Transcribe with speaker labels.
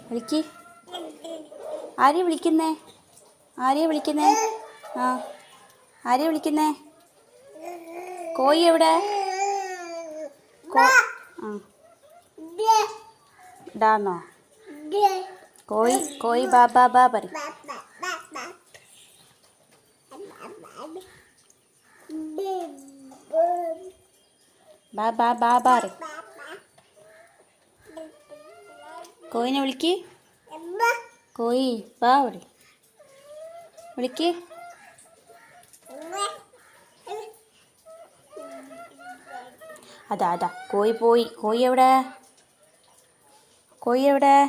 Speaker 1: വിളിക്ക്. ആരെയാ വിളിക്കുന്നേ? ആരെയാ വിളിക്കുന്നേ? ആ, ആരെയാ വിളിക്കുന്നേ? കോഴി എവിടെ? ആ, ഇടാന്നോ? കോഴി ബാ ബാ ബാ പറ. ബാ ബാ ബാ ബാ പറ. കോഴിനെ വിളിക്ക്. കോഴി ബാ വിളി. വിളിക്ക്. അതാ കോഴി പോയി. കോഴി എവിടെ? കോഴി എവിടെ?